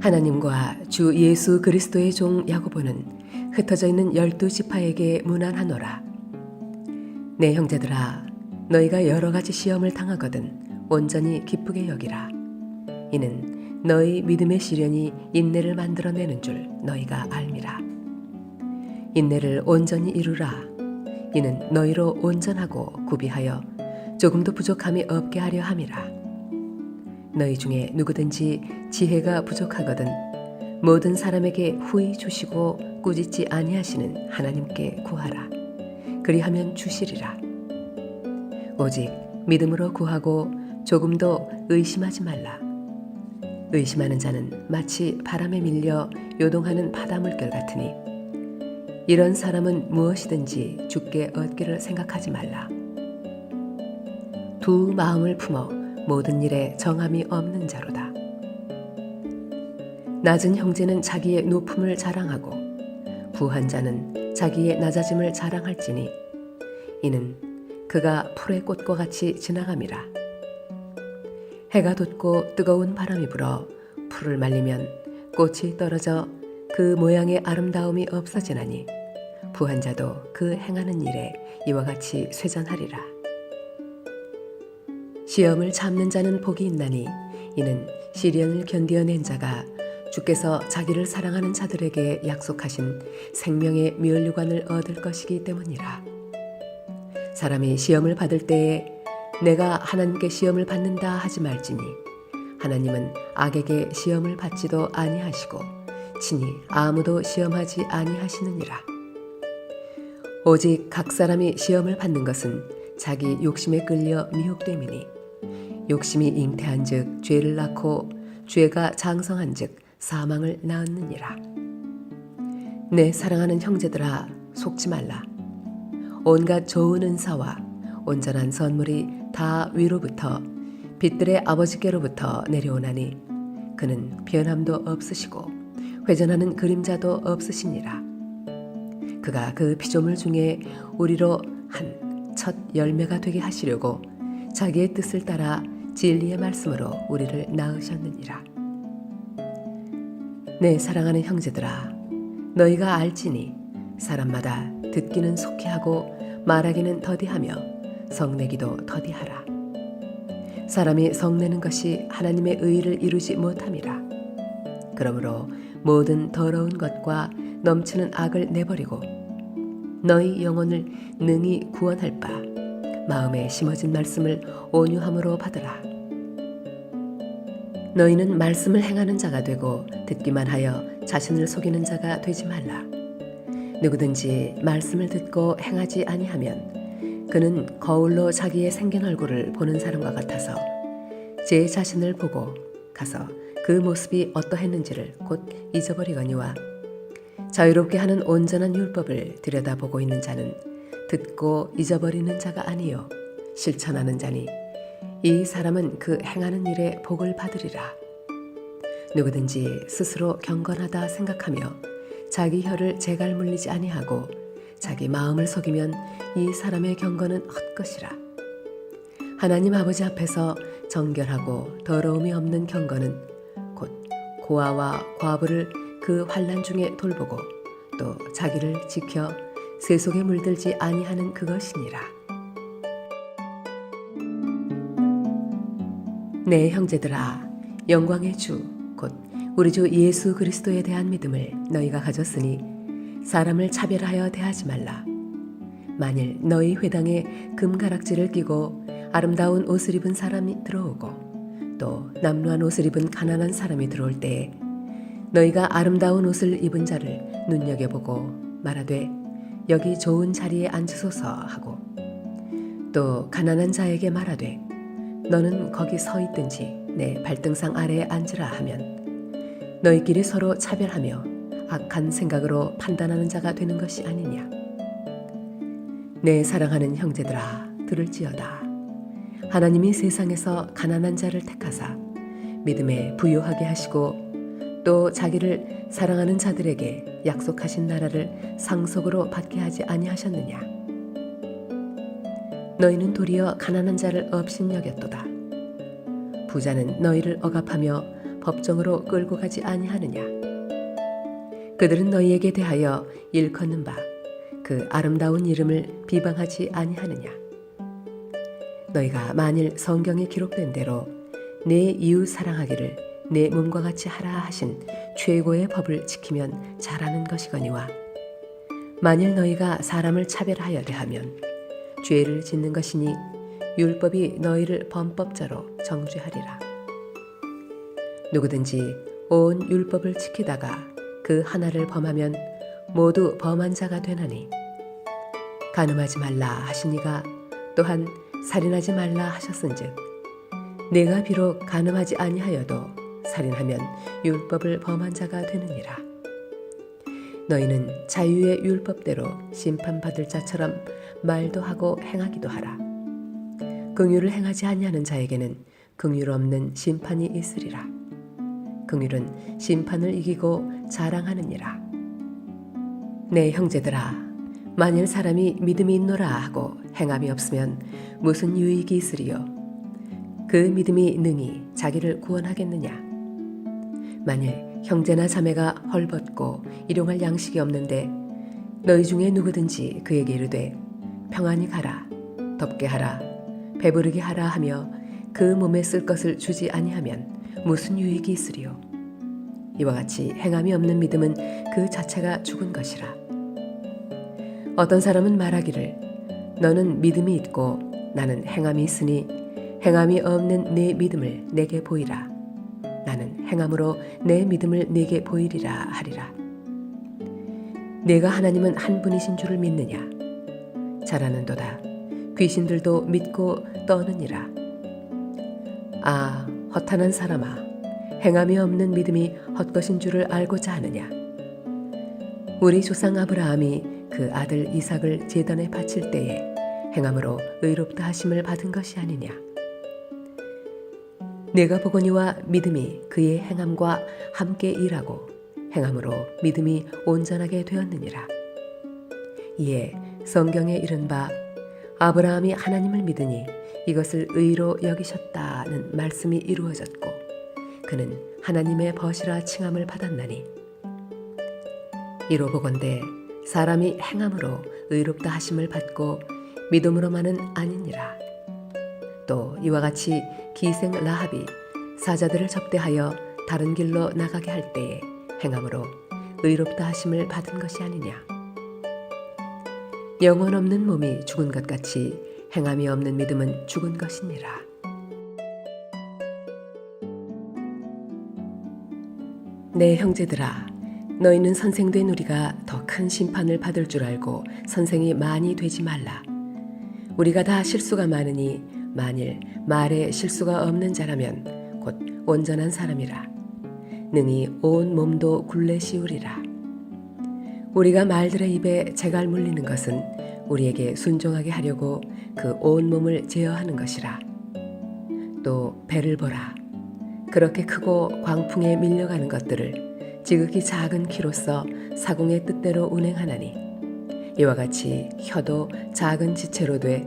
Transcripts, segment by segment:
하나님과 주 예수 그리스도의 종 야고보는 흩어져 있는 12지파에게 문안하노라. 내 형제들아, 너희가 여러 가지 시험을 당하거든 온전히 기쁘게 여기라. 이는 너희 믿음의 시련이 인내를 만들어내는 줄 너희가 알미라. 인내를 온전히 이루라. 이는 너희로 온전하고 구비하여 조금도 부족함이 없게 하려 함이라. 너희 중에 누구든지 지혜가 부족하거든 모든 사람에게 후히 주시고 꾸짖지 아니하시는 하나님께 구하라. 그리하면 주시리라. 오직 믿음으로 구하고 조금도 의심하지 말라. 의심하는 자는 마치 바람에 밀려 요동하는 바다물결 같으니 이런 사람은 무엇이든지 주께 얻기를 생각하지 말라. 두 마음을 품어 모든 일에 정함이 없는 자로다. 낮은 형제는 자기의 높음을 자랑하고 부한 자는 자기의 낮아짐을 자랑할지니 이는 그가 풀의 꽃과 같이 지나감이라. 해가 돋고 뜨거운 바람이 불어 풀을 말리면 꽃이 떨어져 그 모양의 아름다움이 없어지나니 부한 자도 그 행하는 일에 이와 같이 쇠잔하리라. 시험을 참는 자는 복이 있나니 이는 시련을 견디어낸 자가 주께서 자기를 사랑하는 자들에게 약속하신 생명의 멸류관을 얻을 것이기 때문이라. 사람이 시험을 받을 때에 내가 하나님께 시험을 받는다 하지 말지니 하나님은 악에게 시험을 받지도 아니하시고 친히 아무도 시험하지 아니하시느니라. 오직 각 사람이 시험을 받는 것은 자기 욕심에 끌려 미혹됨이니 욕심이 잉태한즉 죄를 낳고 죄가 장성한즉 사망을 낳느니라. 내 사랑하는 형제들아, 속지 말라. 온갖 좋은 은사와 온전한 선물이 다 위로부터 빛들의 아버지께로부터 내려오나니 그는 변함도 없으시고 회전하는 그림자도 없으시니라. 그가 그 피조물 중에 우리로 한 첫 열매가 되게 하시려고 자기의 뜻을 따라 진리의 말씀으로 우리를 낳으셨느니라. 내 사랑하는 형제들아, 너희가 알지니 사람마다 듣기는 속히 하고 말하기는 더디하며 성내기도 더디하라. 사람이 성내는 것이 하나님의 의를 이루지 못함이라. 그러므로 모든 더러운 것과 넘치는 악을 내버리고 너희 영혼을 능히 구원할 바 마음에 심어진 말씀을 온유함으로 받으라. 너희는 말씀을 행하는 자가 되고 듣기만 하여 자신을 속이는 자가 되지 말라. 누구든지 말씀을 듣고 행하지 아니하면 그는 거울로 자기의 생긴 얼굴을 보는 사람과 같아서 제 자신을 보고 가서 그 모습이 어떠했는지를 곧 잊어버리거니와 자유롭게 하는 온전한 율법을 들여다보고 있는 자는 듣고 잊어버리는 자가 아니요 실천하는 자니 이 사람은 그 행하는 일에 복을 받으리라. 누구든지 스스로 경건하다 생각하며 자기 혀를 재갈 물리지 아니하고 자기 마음을 속이면 이 사람의 경건은 헛것이라. 하나님 아버지 앞에서 정결하고 더러움이 없는 경건은 곧 고아와 과부를 그 환난 중에 돌보고 또 자기를 지켜 세속에 물들지 아니하는 그것이니라. 내 형제들아, 영광의 주 곧 우리 주 예수 그리스도에 대한 믿음을 너희가 가졌으니 사람을 차별하여 대하지 말라. 만일 너희 회당에 금가락지를 끼고 아름다운 옷을 입은 사람이 들어오고 또 남루한 옷을 입은 가난한 사람이 들어올 때에 너희가 아름다운 옷을 입은 자를 눈여겨보고 말하되 여기 좋은 자리에 앉으소서 하고 또 가난한 자에게 말하되 너는 거기 서 있든지 내 발등상 아래에 앉으라 하면 너희끼리 서로 차별하며 악한 생각으로 판단하는 자가 되는 것이 아니냐. 내 사랑하는 형제들아, 들을지어다. 하나님이 세상에서 가난한 자를 택하사 믿음에 부요하게 하시고 또 자기를 사랑하는 자들에게 약속하신 나라를 상속으로 받게 하지 아니하셨느냐. 너희는 도리어 가난한 자를 업신여겼도다. 부자는 너희를 억압하며 법정으로 끌고 가지 아니하느냐? 그들은 너희에게 대하여 일컫는 바 그 아름다운 이름을 비방하지 아니하느냐? 너희가 만일 성경에 기록된 대로 내 이웃 사랑하기를 내 몸과 같이 하라 하신 최고의 법을 지키면 잘하는 것이거니와, 만일 너희가 사람을 차별하여야 하면 죄를 짓는 것이니 율법이 너희를 범법자로 정죄하리라. 누구든지 온 율법을 지키다가 그 하나를 범하면 모두 범한 자가 되나니, 간음하지 말라 하시니가 또한 살인하지 말라 하셨은즉 내가 비록 간음하지 아니하여도 살인하면 율법을 범한 자가 되느니라. 너희는 자유의 율법대로 심판받을 자처럼 말도 하고 행하기도 하라. 긍휼을 행하지 아니하는 자에게는 긍휼 없는 심판이 있으리라. 긍휼은 심판을 이기고 자랑하느니라. 내 형제들아, 만일 사람이 믿음이 있노라 하고 행함이 없으면 무슨 유익이 있으리요? 그 믿음이 능히 자기를 구원하겠느냐? 만일 형제나 자매가 헐벗고 일용할 양식이 없는데 너희 중에 누구든지 그에게 이르되 평안히 가라, 덥게 하라, 배부르게 하라 하며 그 몸에 쓸 것을 주지 아니하면 무슨 유익이 있으리요? 이와 같이 행함이 없는 믿음은 그 자체가 죽은 것이라. 어떤 사람은 말하기를 너는 믿음이 있고 나는 행함이 있으니 행함이 없는 내 믿음을 내게 보이라. 나는 행함으로 내 믿음을 내게 보이리라 하리라. 내가 하나님은 한 분이신 줄을 믿느냐? 잘하는도다. 귀신들도 믿고 떠느니라. 아, 허탄한 사람아, 행함이 없는 믿음이 헛것인 줄을 알고자 하느냐? 우리 조상 아브라함이 그 아들 이삭을 제단에 바칠 때에 행함으로 의롭다 하심을 받은 것이 아니냐? 내가 보거니와 믿음이 그의 행함과 함께 일하고 행함으로 믿음이 온전하게 되었느니라. 이에 성경에 이른 바 아브라함이 하나님을 믿으니 이것을 의로 여기셨다는 말씀이 이루어졌고 그는 하나님의 벗이라 칭함을 받았나니, 이로 보건대 사람이 행함으로 의롭다 하심을 받고 믿음으로만은 아니니라. 또 이와 같이 기생 라합이 사자들을 접대하여 다른 길로 나가게 할 때에 행함으로 의롭다 하심을 받은 것이 아니냐? 영혼 없는 몸이 죽은 것 같이 행함이 없는 믿음은 죽은 것이니라. 내 형제들아, 너희는 선생된 우리가 더 큰 심판을 받을 줄 알고 선생이 많이 되지 말라. 우리가 다 실수가 많으니 만일 말에 실수가 없는 자라면 곧 온전한 사람이라. 능히 온 몸도 굴레 씌우리라. 우리가 말들의 입에 재갈 물리는 것은 우리에게 순종하게 하려고 그 온 몸을 제어하는 것이라. 또 배를 보라. 그렇게 크고 광풍에 밀려가는 것들을 지극히 작은 키로서 사공의 뜻대로 운행하나니, 이와 같이 혀도 작은 지체로 돼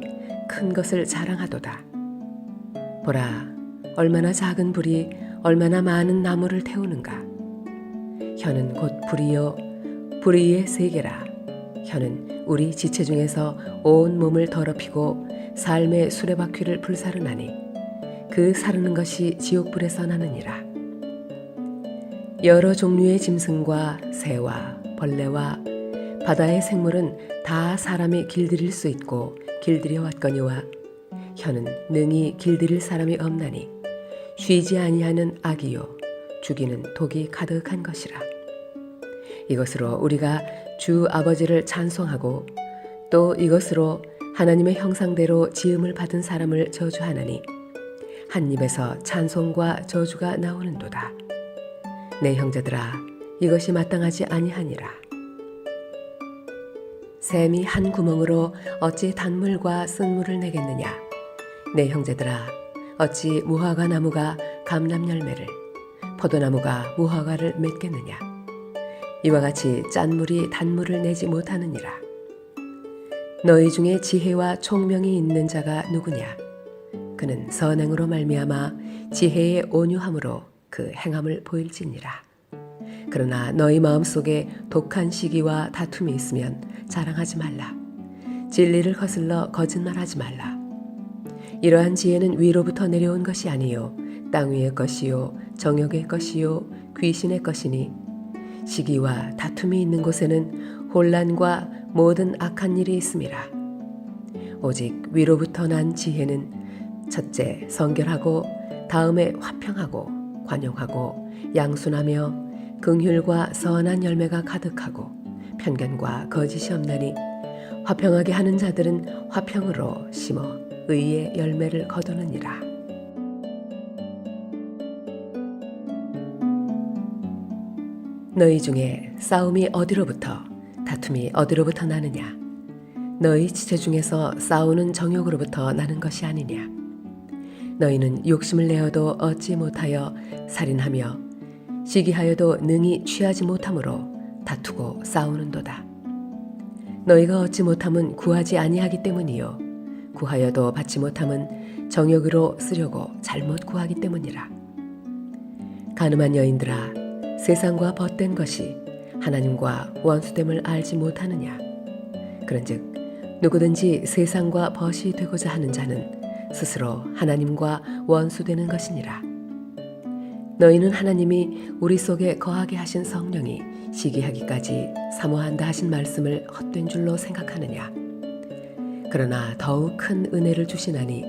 큰 것을 자랑하도다. 보라, 얼마나 작은 불이 얼마나 많은 나무를 태우는가. 혀는 곧 불이요 불의의 세계라. 혀는 우리 지체 중에서 온 몸을 더럽히고 삶의 수레바퀴를 불사르나니 그 사르는 것이 지옥불에서 나느니라. 여러 종류의 짐승과 새와 벌레와 바다의 생물은 다 사람이 길들일 수 있고 길들여 왔거니와 혀는 능히 길들일 사람이 없나니 쉬지 아니하는 악이요 죽이는 독이 가득한 것이라. 이것으로 우리가 주 아버지를 찬송하고 또 이것으로 하나님의 형상대로 지음을 받은 사람을 저주하나니 한 입에서 찬송과 저주가 나오는도다. 내 형제들아, 이것이 마땅하지 아니하니라. 샘이 한 구멍으로 어찌 단물과 쓴물을 내겠느냐? 내 형제들아, 어찌 무화과 나무가 감람 열매를, 포도나무가 무화과를 맺겠느냐? 이와 같이 짠물이 단물을 내지 못하느니라. 너희 중에 지혜와 총명이 있는 자가 누구냐? 그는 선행으로 말미암아 지혜의 온유함으로 그 행함을 보일지니라. 그러나 너희 마음속에 독한 시기와 다툼이 있으면 자랑하지 말라. 진리를 거슬러 거짓말하지 말라. 이러한 지혜는 위로부터 내려온 것이 아니요 땅 위의 것이요 정욕의 것이요 귀신의 것이니 시기와 다툼이 있는 곳에는 혼란과 모든 악한 일이 있음이라. 오직 위로부터 난 지혜는 첫째 성결하고 다음에 화평하고 관용하고 양순하며 긍휼과 선한 열매가 가득하고 편견과 거짓이 없나니 화평하게 하는 자들은 화평으로 심어 의의 열매를 거두느니라. 너희 중에 싸움이 어디로부터 다툼이 어디로부터 나느냐? 너희 지체 중에서 싸우는 정욕으로부터 나는 것이 아니냐? 너희는 욕심을 내어도 얻지 못하여 살인하며 시기하여도 능히 취하지 못함으로 다투고 싸우는도다. 너희가 얻지 못함은 구하지 아니하기 때문이요 구하여도 받지 못함은 정욕으로 쓰려고 잘못 구하기 때문이라. 가늠한 여인들아, 세상과 벗된 것이 하나님과 원수됨을 알지 못하느냐? 그런즉 누구든지 세상과 벗이 되고자 하는 자는 스스로 하나님과 원수되는 것이니라. 너희는 하나님이 우리 속에 거하게 하신 성령이 시기하기까지 사모한다 하신 말씀을 헛된 줄로 생각하느냐? 그러나 더욱 큰 은혜를 주시나니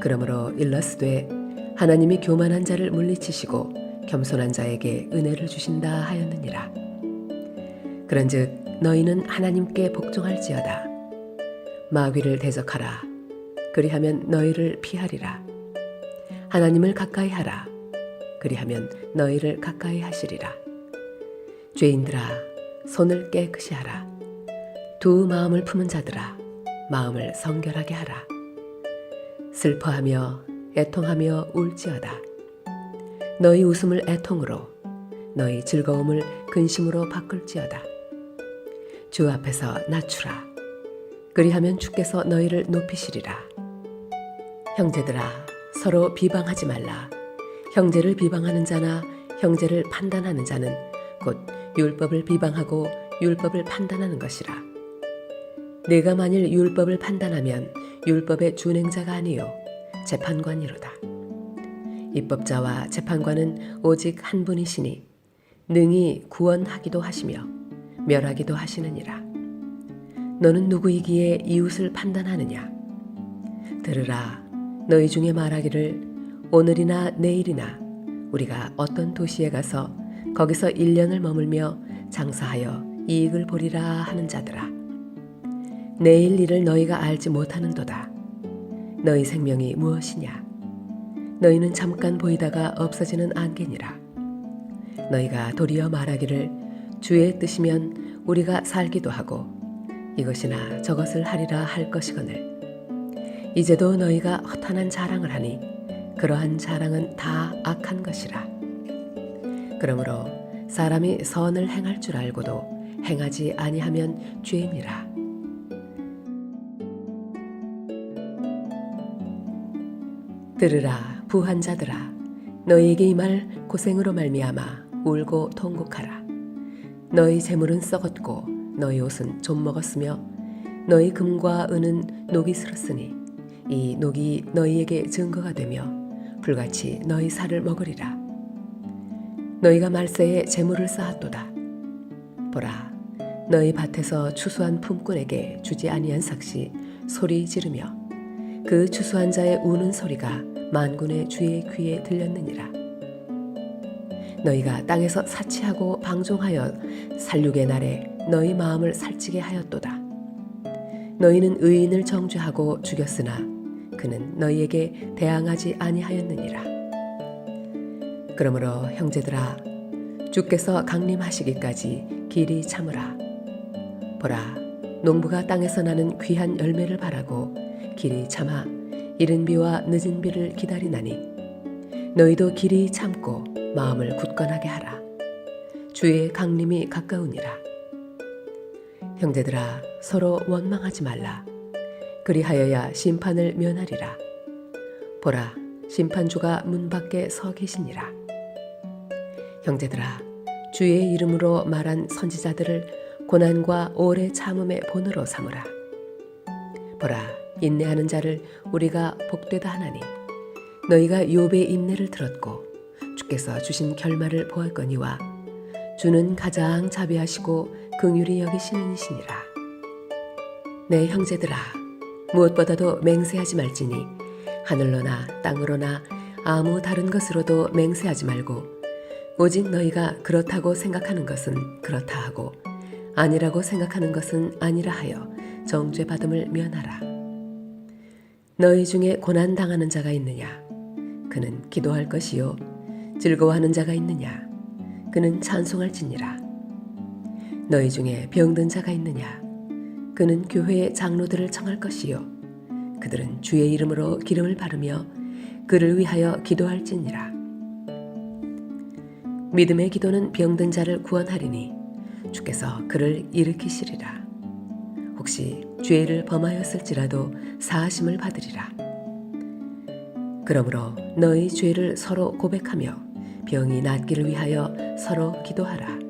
그러므로 일러스되 하나님이 교만한 자를 물리치시고 겸손한 자에게 은혜를 주신다 하였느니라. 그런즉 너희는 하나님께 복종할지어다. 마귀를 대적하라. 그리하면 너희를 피하리라. 하나님을 가까이 하라. 그리하면 너희를 가까이 하시리라. 죄인들아, 손을 깨끗이 하라. 두 마음을 품은 자들아, 마음을 성결하게 하라. 슬퍼하며 애통하며 울지어다. 너희 웃음을 애통으로, 너희 즐거움을 근심으로 바꿀지어다. 주 앞에서 낮추라. 그리하면 주께서 너희를 높이시리라. 형제들아, 서로 비방하지 말라. 형제를 비방하는 자나 형제를 판단하는 자는 곧 율법을 비방하고 율법을 판단하는 것이라. 내가 만일 율법을 판단하면 율법의 준행자가 아니요 재판관이로다. 입법자와 재판관은 오직 한 분이시니 능히 구원하기도 하시며 멸하기도 하시느니라. 너는 누구이기에 이웃을 판단하느냐? 들으라. 너희 중에 말하기를 오늘이나 내일이나 우리가 어떤 도시에 가서 거기서 1년을 머물며 장사하여 이익을 보리라 하는 자들아. 내일 일을 너희가 알지 못하는도다. 너희 생명이 무엇이냐? 너희는 잠깐 보이다가 없어지는 안개니라. 너희가 도리어 말하기를 주의 뜻이면 우리가 살기도 하고 이것이나 저것을 하리라 할 것이거늘. 이제도 너희가 허탄한 자랑을 하니 그러한 자랑은 다 악한 것이라. 그러므로 사람이 선을 행할 줄 알고도 행하지 아니하면 죄니라. 들으라 부한 자들아, 너희에게 이 말 고생으로 말미암아 울고 통곡하라. 너희 재물은 썩었고 너희 옷은 좀 먹었으며 너희 금과 은은 녹이 슬었으니 이 녹이 너희에게 증거가 되며 불같이 너희 살을 먹으리라. 너희가 말세에 재물을 쌓았도다. 보라, 너희 밭에서 추수한 품꾼에게 주지 아니한 삭시 소리 지르며 그 추수한 자의 우는 소리가 만군의 주의 귀에 들렸느니라. 너희가 땅에서 사치하고 방종하여 살육의 날에 너희 마음을 살찌게 하였도다. 너희는 의인을 정죄하고 죽였으나 그는 너희에게 대항하지 아니하였느니라. 그러므로 형제들아, 주께서 강림하시기까지 길이 참으라. 보라, 농부가 땅에서 나는 귀한 열매를 바라고 길이 참아 이른 비와 늦은 비를 기다리나니 너희도 길이 참고 마음을 굳건하게 하라. 주의 강림이 가까우니라. 형제들아, 서로 원망하지 말라. 그리하여야 심판을 면하리라. 보라, 심판주가 문 밖에 서 계시니라. 형제들아, 주의 이름으로 말한 선지자들을 고난과 오래 참음의 본으로 삼으라. 보라, 인내하는 자를 우리가 복되다 하나니 너희가 욥의 인내를 들었고 주께서 주신 결말을 보았거니와 주는 가장 자비하시고 긍휼히 여기시는 이시니라. 내 형제들아, 무엇보다도 맹세하지 말지니 하늘로나 땅으로나 아무 다른 것으로도 맹세하지 말고 오직 너희가 그렇다고 생각하는 것은 그렇다 하고 아니라고 생각하는 것은 아니라 하여 정죄 받음을 면하라. 너희 중에 고난 당하는 자가 있느냐? 그는 기도할 것이요. 즐거워하는 자가 있느냐? 그는 찬송할지니라. 너희 중에 병든 자가 있느냐? 그는 교회의 장로들을 청할 것이요. 그들은 주의 이름으로 기름을 바르며 그를 위하여 기도할지니라. 믿음의 기도는 병든 자를 구원하리니 주께서 그를 일으키시리라. 혹시 죄를 범하였을지라도 사하심을 받으리라. 그러므로 너희 죄를 서로 고백하며 병이 낫기를 위하여 서로 기도하라.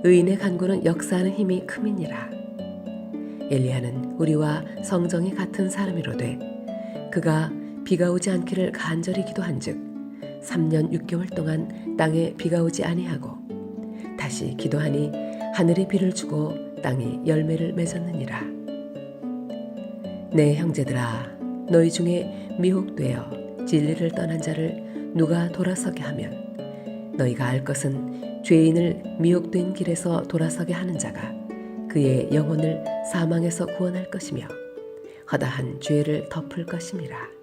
의인의 간구는 역사하는 힘이 큼이니라. 엘리야는 우리와 성정이 같은 사람이로되 그가 비가 오지 않기를 간절히 기도한즉 3년 6개월 동안 땅에 비가 오지 아니하고 다시 기도하니 하늘이 비를 주고 땅이 열매를 맺었느니라. 내 형제들아, 너희 중에 미혹되어 진리를 떠난 자를 누가 돌아서게 하면 너희가 알 것은 죄인을 미혹된 길에서 돌아서게 하는 자가 그의 영혼을 사망에서 구원할 것이며 허다한 죄를 덮을 것임이라.